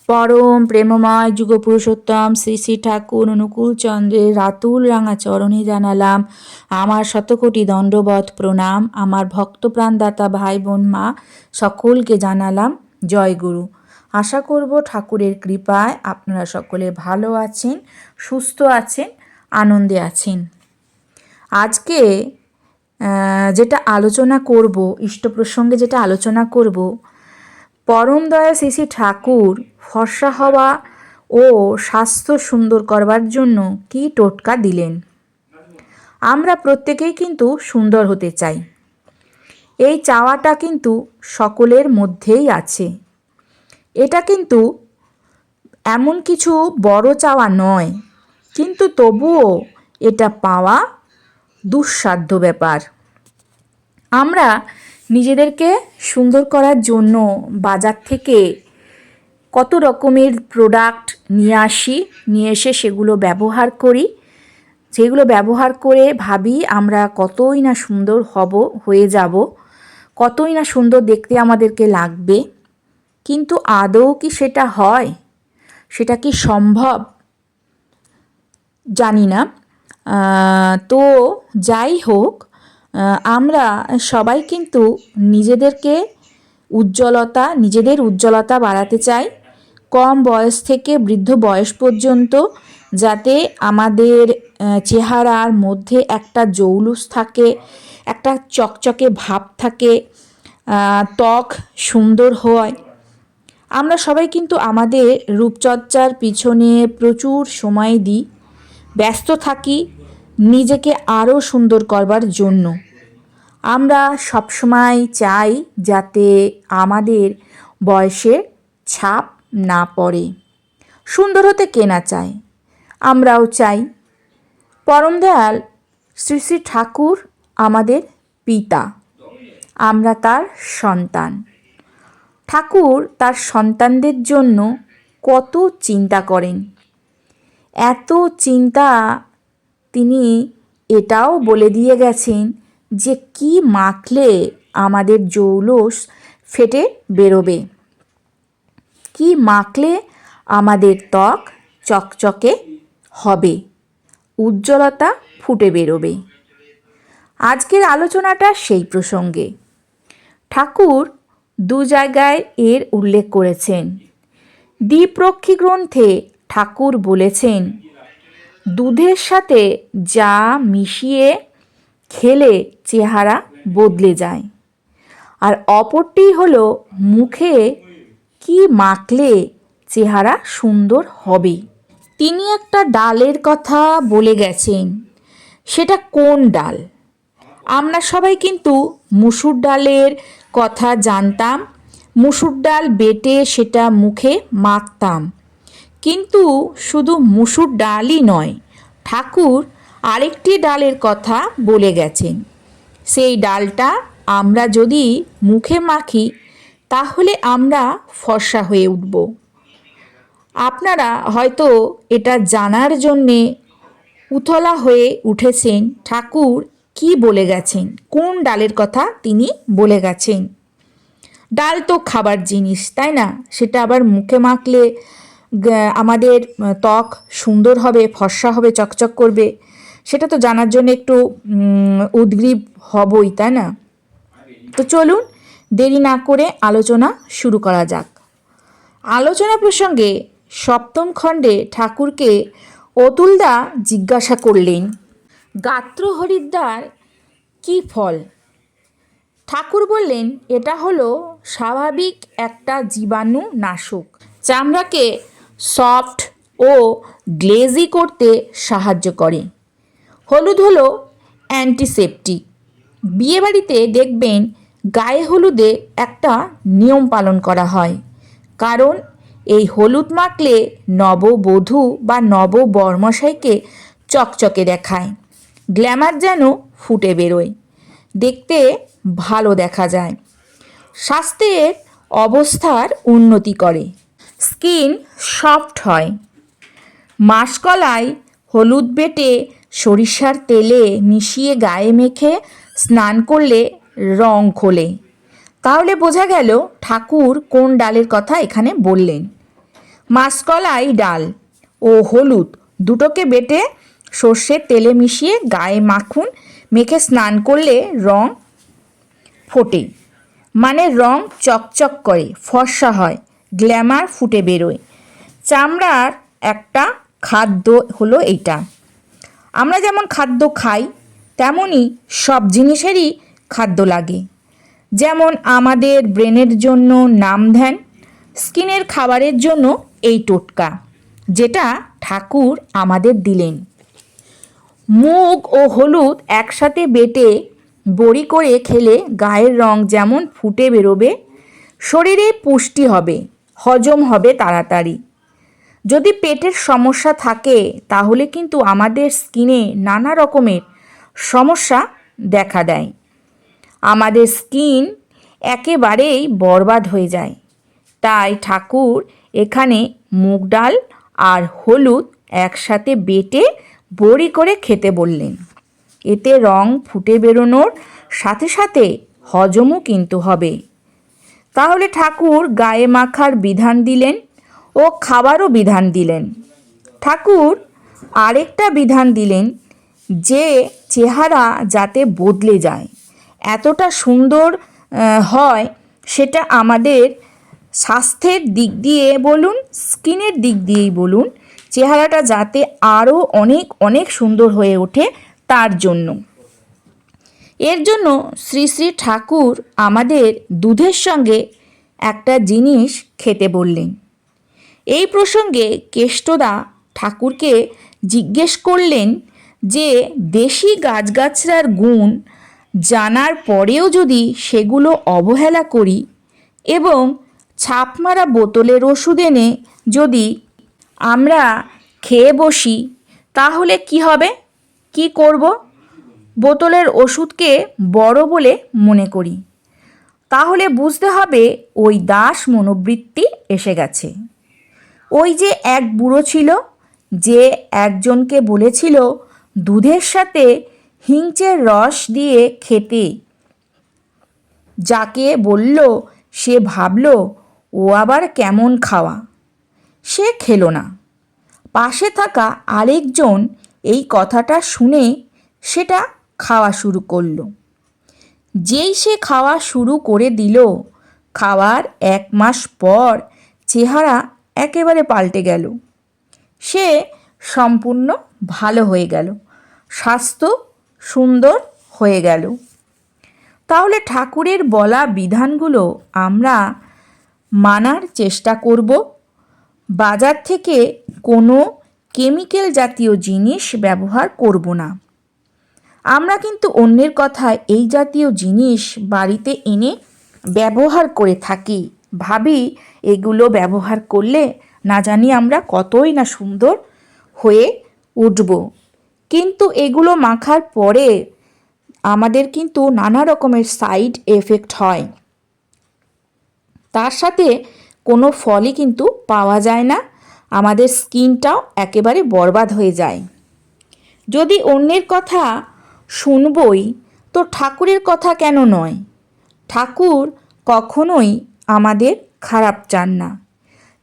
পরম প্রেমময় যুগপুরুষোত্তম শ্রী শ্রী ঠাকুর অনুকূল চন্দ্রের রাতুল রাঙা চরণে জানালাম আমার শতকোটি দণ্ডবত প্রণাম। আমার ভক্তপ্রাণদাতা ভাই বোন মা সকলকে জানালাম জয় গুরু। আশা করব ঠাকুরের কৃপায় আপনারা সকলে ভালো আছেন, সুস্থ আছেন, আনন্দে আছেন। আজকে যেটা আলোচনা করব, ইষ্ট প্রসঙ্গে যেটা আলোচনা করব, পরম দয়া শ্রী শ্রী ঠাকুর ফর্সা হওয়া ও স্বাস্থ্য সুন্দর করবার জন্য কি টোটকা দিলেন। আমরা প্রত্যেকেই কিন্তু সুন্দর হতে চাই, এই চাওয়াটা কিন্তু সকলের মধ্যেই আছে। এটা কিন্তু এমন কিছু বড় চাওয়া নয়, কিন্তু তবুও এটা পাওয়া দুঃসাধ্য ব্যাপার। আমরা নিজেদেরকে সুন্দর করার জন্য বাজার থেকে কত রকমের প্রোডাক্ট নিয়ে এসে সেগুলো ব্যবহার করি। যেগুলো ব্যবহার করে ভাবি আমরা কতই না সুন্দর হয়ে যাব, কতই না সুন্দর দেখতে আমাদেরকে লাগবে, কিন্তু আদৌ কি সেটা হয়? সেটা কি সম্ভব? জানি না। তো যাই হোক, আমরা সবাই কিন্তু নিজেদের উজ্জ্বলতা বাড়াতে চাই। কম বয়স থেকে বৃদ্ধ বয়স পর্যন্ত যাতে আমাদের চেহারার মধ্যে একটা জৌলুস থাকে, একটা চকচকে ভাব থাকে, ত্বক সুন্দর হয়। আমরা সবাই কিন্তু আমাদের রূপচর্চার পিছনে প্রচুর সময় দিই, ব্যস্ত থাকি নিজেকে আরও সুন্দর করবার জন্য। আমরা সবসময় চাই যাতে আমাদের বয়সের ছাপ না পড়ে। সুন্দর হতে কে না চায়, আমরাও চাই। পরম দয়াল শ্রী শ্রী ঠাকুর আমাদের পিতা, আমরা তার সন্তান। ঠাকুর তার সন্তানদের জন্য কত চিন্তা করেন। এত চিন্তা, তিনি এটাও বলে দিয়ে গেছেন যে কি মাখলে আমাদের জৌলুস ফেটে বেরোবে, কি মাখলে আমাদের ত্বক চকচকে হবে, উজ্জ্বলতা ফুটে বেরোবে। আজকের আলোচনাটা সেই প্রসঙ্গে। ঠাকুর দু জায়গায় এর উল্লেখ করেছেন। দ্বিপ্রক্ষী গ্রন্থে ঠাকুর বলেছেন, দুধের সাথে যা মিশিয়ে খেলে চেহারা বদলে যায়। আর অপরটি হলো মুখে কি মাখলে চেহারা সুন্দর হবে। তিনি একটা ডালের কথা বলে গেছেন। সেটা কোন ডাল? আমরা সবাই কিন্তু মুসুর ডালের কথা জানতাম, মুসুর ডাল বেটে সেটা মুখে মাখতাম। কিন্তু শুধু মুসুর ডালই নয়, ঠাকুর আরেকটি ডালের কথা বলে গেছেন। সেই ডালটা আমরা যদি মুখে মাখি তাহলে আমরা ফর্সা হয়ে উঠব। আপনারা হয়তো এটা জানার জন্যে উতলা হয়ে উঠেছেন ঠাকুর কি বলে গেছেন, কোন ডালের কথা তিনি বলে গেছেন। ডাল তো খাবার জিনিস, তাই না? সেটা আবার মুখে মাখলে আমাদের ত্বক সুন্দর হবে, ফর্সা হবে, চকচক করবে, সেটা তো জানার জন্য একটু উদগ্রীব হবই, তাই না? তো চলুন দেরি না করে আলোচনা শুরু করা যাক। আলোচনা প্রসঙ্গে সপ্তম খণ্ডে ঠাকুরকে অতুলদা জিজ্ঞাসা করলেন, গাত্র হরিদ্বার কি ফল? ঠাকুর বললেন, এটা হলো স্বাভাবিক একটা জীবাণু নাশক, চামড়াকে সফট ও গ্লেজি করতে সাহায্য করে। হলুদ হলো অ্যান্টিসেপটিক। বিয়েবাড়িতে দেখবেন গায়ে হলুদে একটা নিয়ম পালন করা হয়, কারণ এই হলুদ মাখলে নববধূ বা নববরমশাইকে চকচকে দেখায়, গ্ল্যামার যেন ফুটে বেরোয়, দেখতে ভালো দেখা যায়, স্বাস্থ্যের অবস্থার উন্নতি করে, স্কিন সফট হয়। মাসকলাই হলুদ বেটে সরিষার তেলে মিশিয়ে গায়ে মেখে স্নান করলে রং খোলে। তাহলে বোঝা গেল ঠাকুর কোন ডালের কথা এখানে বললেন। মাসকলাই ডাল ও হলুদ দুটোকে বেটে সর্ষের তেলে মিশিয়ে গায়ে মাখুন। মেখে স্নান করলে রং ফোটে, মানে রং চকচক করে, ফর্সা হয়, গ্ল্যামার ফুটে বেরোয়। চামড়ার একটা খাদ্য হলো এইটা। আমরা যেমন খাদ্য খাই তেমনই সব জিনিসেরই খাদ্য লাগে। যেমন আমাদের ব্রেনের জন্য নাম ধ্যান, স্কিনের খাবারের জন্য এই টোটকা যেটা ঠাকুর আমাদের দিলেন। মুগ ও হলুদ একসাথে বেটে বড়ি করে খেলে গায়ের রং যেমন ফুটে বেরোবে, শরীরে পুষ্টি হবে, হজম হবে তাড়াতাড়ি। যদি পেটের সমস্যা থাকে তাহলে কিন্তু আমাদের স্কিনে নানা রকমের সমস্যা দেখা দেয়। আমাদের স্কিন একেবারেই বরবাদ হয়ে যায়। তাই ঠাকুর এখানে মুগ ডাল আর হলুদ একসাথে বেটে বড়ি করে খেতে বললেন। এতে রং ফুটে বেরোনোর সাথে সাথে হজমও কিন্তু হবে। তাহলে ঠাকুর গায়ে মাখার বিধান দিলেন ও খাবারও বিধান দিলেন। ঠাকুর আরেকটা বিধান দিলেন যে চেহারা যাতে বদলে যায়, এতটা সুন্দর হয়, সেটা আমাদের স্বাস্থ্যের দিক দিয়ে বলুন, স্কিনের দিক দিয়েই বলুন, চেহারাটা যাতে আরও অনেক অনেক সুন্দর হয়ে ওঠে তার জন্য। এর জন্য শ্রী শ্রী ঠাকুর আমাদের দুধের সঙ্গে একটা জিনিস খেতে বললেন। এই প্রসঙ্গে কেষ্টদা ঠাকুরকে জিজ্ঞেস করলেন যে দেশি গাছগাছড়ার গুণ জানার পরেও যদি সেগুলো অবহেলা করি এবং ছাপ মারা বোতলের ওষুধ এনে যদি আমরা খেয়ে বসি তাহলে কি হবে, কি করব? বোতলের ওষুধকে বড় বলে মনে করি, তাহলে বুঝতে হবে ওই দাস মনোবৃত্তি এসে গেছে। ওই যে এক বুড়ো ছিল যে একজনকে বলেছিল দুধের সাথে হিংচের রস দিয়ে খেতে, যাকে বলল সে ভাবল ও আবার কেমন খাওয়া, সে খেলো না। পাশে থাকা আরেকজন এই কথাটা শুনে সেটা খাওয়া শুরু করলো। যেই সে খাওয়া শুরু করে দিল, খাওয়ার 1 মাস পর চেহারা একেবারে পাল্টে গেল। সে সম্পূর্ণ ভালো হয়ে গেল, স্বাস্থ্য সুন্দর হয়ে গেল। তাহলে ঠাকুরের বলা বিধানগুলো আমরা মানার চেষ্টা করব। বাজার থেকে কোনো কেমিক্যাল জাতীয় জিনিস ব্যবহার করব না। আমরা কিন্তু অন্যের কথায় এই জাতীয় জিনিস বাড়িতে এনে ব্যবহার করে থাকি, ভাবি এগুলো ব্যবহার করলে না জানি আমরা কতই না সুন্দর হয়ে উঠব, কিন্তু এগুলো মাখার পরে আমাদের কিন্তু নানা রকমের সাইড এফেক্ট হয়, তার সাথে কোনো ফলই কিন্তু পাওয়া যায় না, আমাদের স্কিনটাও একেবারে বরবাদ হয়ে যায়। যদি অন্যের কথা শুনবই তো ঠাকুরের কথা কেন নয়? ঠাকুর কখনোই আমাদের খারাপ চান না।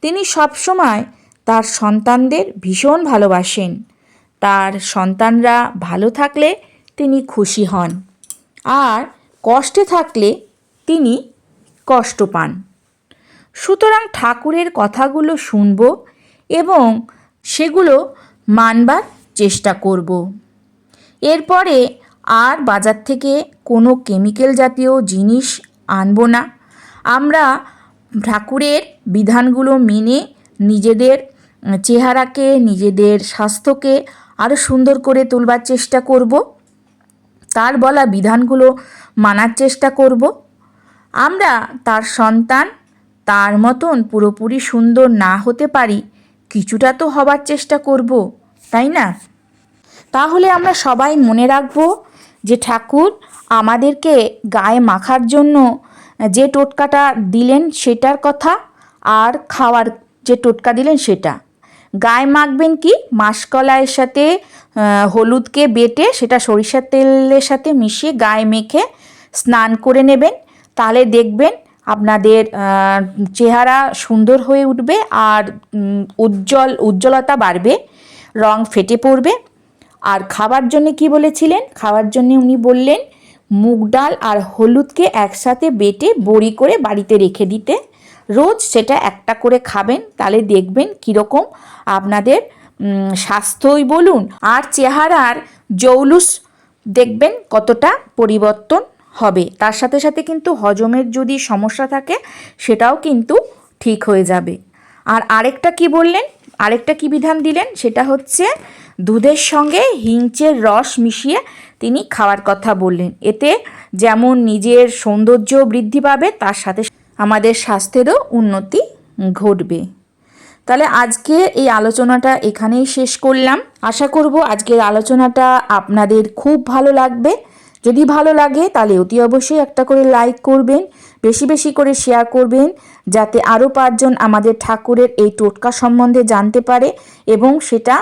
তিনি সবসময় তার সন্তানদের ভীষণ ভালোবাসেন। তার সন্তানরা ভালো থাকলে তিনি খুশি হন, আর কষ্টে থাকলে তিনি কষ্ট পান। সুতরাং ঠাকুরের কথাগুলো শুনব এবং সেগুলো মানবার চেষ্টা করব। এরপরে আর বাজার থেকে কোনো কেমিক্যাল জাতীয় জিনিস আনব না। আমরা ঠাকুরের বিধানগুলো মেনে নিজেদের চেহারাকে, নিজেদের স্বাস্থ্যকে আরও সুন্দর করে তুলবার চেষ্টা করব। তার বলা বিধানগুলো মানার চেষ্টা করব। আমরা তার সন্তান, তার মতন পুরোপুরি সুন্দর না হতে পারি, কিছুটা তো হবার চেষ্টা করব, তাই না? তাহলে আমরা সবাই মনে রাখব যে ঠাকুর আমাদেরকে গায়ে মাখার জন্য যে টোটকাটা দিলেন সেটার কথা, আর খাওয়ার যে টোটকা দিলেন সেটা। গায়ে মাখবেন কি? মাসকলাইয়ের সাথে হলুদকে বেটে সেটা সরিষার তেলের সাথে মিশিয়ে গায়ে মেখে স্নান করে নেবেন। তাহলে দেখবেন আপনাদের চেহারা সুন্দর হয়ে উঠবে আর উজ্জ্বলতা বাড়বে, রং ফেটে পড়বে। আর খাবার জন্য কি বলেছিলেন? খাবার জন্য উনি বললেন মুগ ডাল আর হলুদকে একসাথে বেটে বড়ি করে বাড়িতে রেখে দিতে, রোজ সেটা একটা করে খাবেন, তাহলে দেখবেন কীরকম আপনাদের স্বাস্থ্যই বলুন আর চেহারার জৌলুস দেখবেন কতটা পরিবর্তন হবে। তার সাথে সাথে কিন্তু হজমের যদি সমস্যা থাকে সেটাও কিন্তু ঠিক হয়ে যাবে। আর আরেকটা কি বললেন, আরেকটা কি বিধান দিলেন, সেটা হচ্ছে দুধের সঙ্গে হিংচের রস মিশিয়ে তিনি খাওয়ার কথা বললেন। এতে যেমন নিজের সৌন্দর্য বৃদ্ধি পাবে, তার সাথে আমাদের স্বাস্থ্যেরও উন্নতি ঘটবে। তাহলে আজকে এই আলোচনাটা এখানেই শেষ করলাম। আশা করব আজকের আলোচনাটা আপনাদের খুব ভালো লাগবে। যদি ভালো লাগে তাহলে অতি অবশ্যই একটা করে লাইক করবেন, বেশি বেশি করে শেয়ার করবেন, যাতে আরও 5 জন আমাদের ঠাকুরের এই টোটকা সম্বন্ধে জানতে পারে এবং সেটা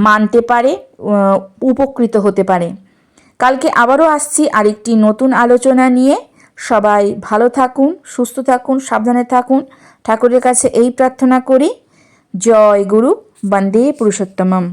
মানতে পারে, উপকৃত হতে পারে। কালকে আবারও আসছি আরেকটি নতুন আলোচনা নিয়ে। সবাই ভালো থাকুন, সুস্থ থাকুন, সাবধানে থাকুন। ঠাকুরের কাছে এই প্রার্থনা করি। জয় গুরু, বন্দে পুরুষোত্তমম।